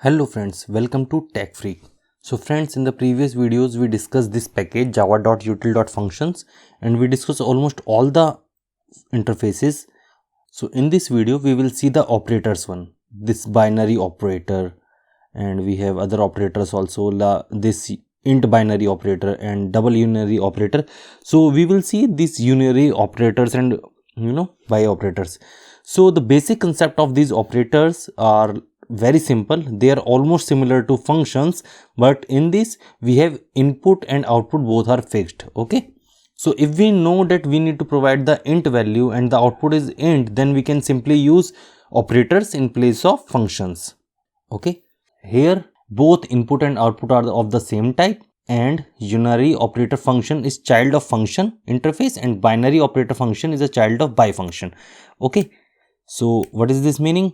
Hello friends, welcome to Tech Freak. So friends, in the previous videos we discussed this package java.util.functions and we discussed almost all the interfaces. So in this video we will see the operators one, this binary operator, and we have other operators also, this int binary operator and double unary operator. So we will see these unary operators and by operators. So the basic concept of these operators are very simple. They are almost similar to functions, but in this we have input and output, both are fixed. Okay, so if we know that we need to provide the int value and the output is int, then we can simply use operators in place of functions. Okay, here both input and output are of the same type, and unary operator function is child of function interface and binary operator function is a child of by function. Okay, so what is this meaning?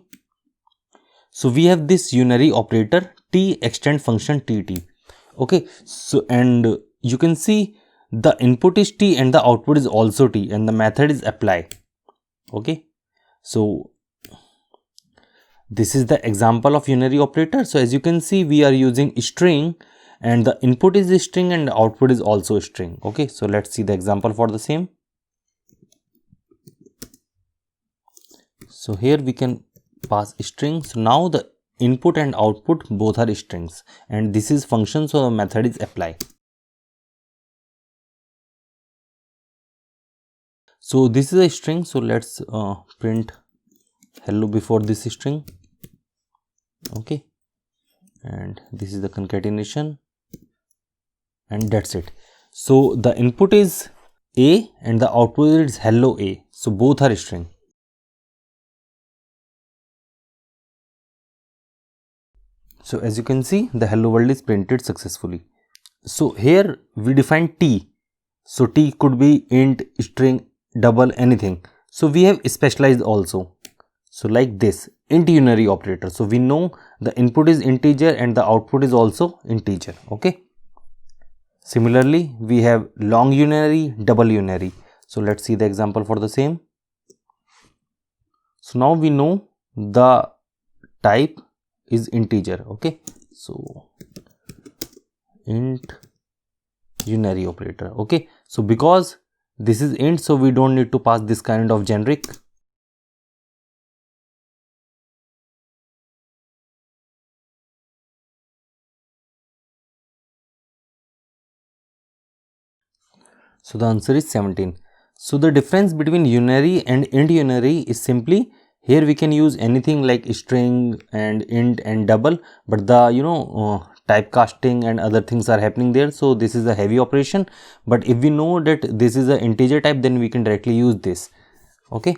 So we have this unary operator t extend function tt. Okay, so and you can see the input is t and the output is also t and the method is apply. Okay, so this is the example of unary operator. So as you can see, we are using string and the input is a string and the output is also a string. Okay, so let's see the example for the same. So here we can pass string. So now the input and output both are strings and this is function, so the method is apply. So this is a string, so let's print hello before this string. Okay, and this is the concatenation and that's it. So the input is a and the output is hello a, so both are string. So as you can see, the hello world is printed successfully. So here we define t, so t could be int, string, double, anything. So we have specialized also, so like this int unary operator. So we know the input is integer and the output is also integer. Okay, similarly we have long unary, double unary. So let's see the example for the same. So now we know the type is integer. Okay, so int unary operator. Okay, so because this is int, so we don't need to pass this kind of generic. So the answer is 17. So the difference between unary and int unary is simply, here we can use anything like string and int and double, but the typecasting and other things are happening there, so this is a heavy operation. But if we know that this is an integer type, then we can directly use this. Okay,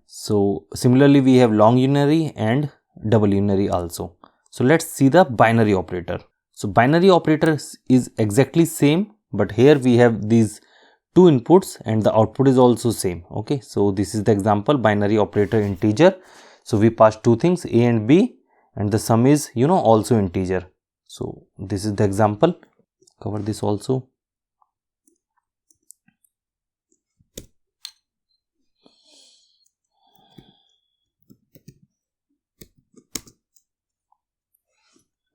so similarly we have long unary and double unary also. So let's see the binary operator. So binary operator is exactly same, but here we have these two inputs and the output is also same. Okay, so this is the example, binary operator integer. So we pass two things, a and b, and the sum is also integer. So this is the example, cover this also.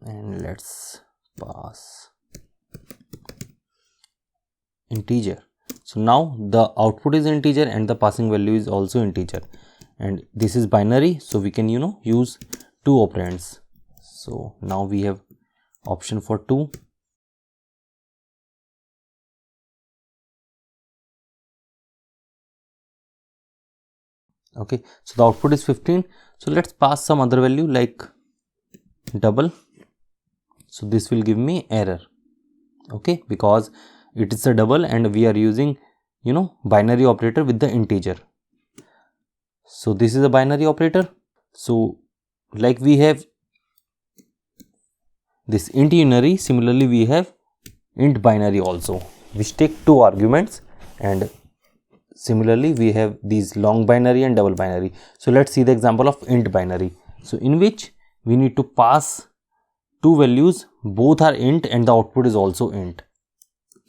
And let's pass integer. So now the output is integer and the passing value is also integer, and this is binary, so we can use two operands. So now we have option for 2. Okay, so the output is 15. So let's pass some other value like double. So this will give me error. Okay, because it is a double and we are using binary operator with the integer. So this is a binary operator. So like we have this int unary, similarly we have int binary also, which take two arguments, and similarly we have these long binary and double binary. So let's see the example of int binary, so in which we need to pass two values, both are int and the output is also int.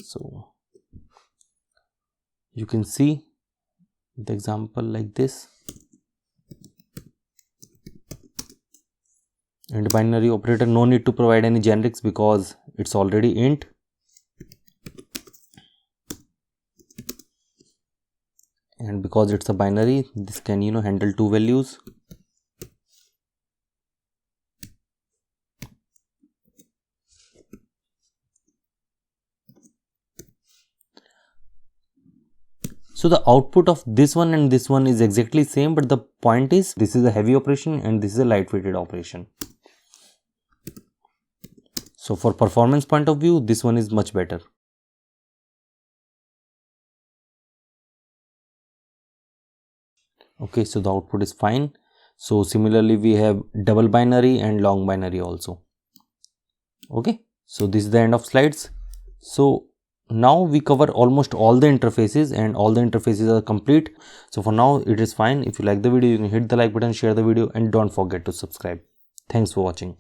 So you can see the example like this. int binary operator, no need to provide any generics because it's already int. And because it's a binary, this can handle 2 values. So the output of this one and this one is exactly same, but the point is this is a heavy operation and this is a lightweighted operation. So for performance point of view, this one is much better. Okay, so the output is fine. So similarly, we have double binary and long binary also. Okay, so this is the end of slides. So now we cover almost all the interfaces and all the interfaces are complete. So for now it is fine. If you like the video, you can hit the like button, share the video, and don't forget to subscribe. Thanks for watching.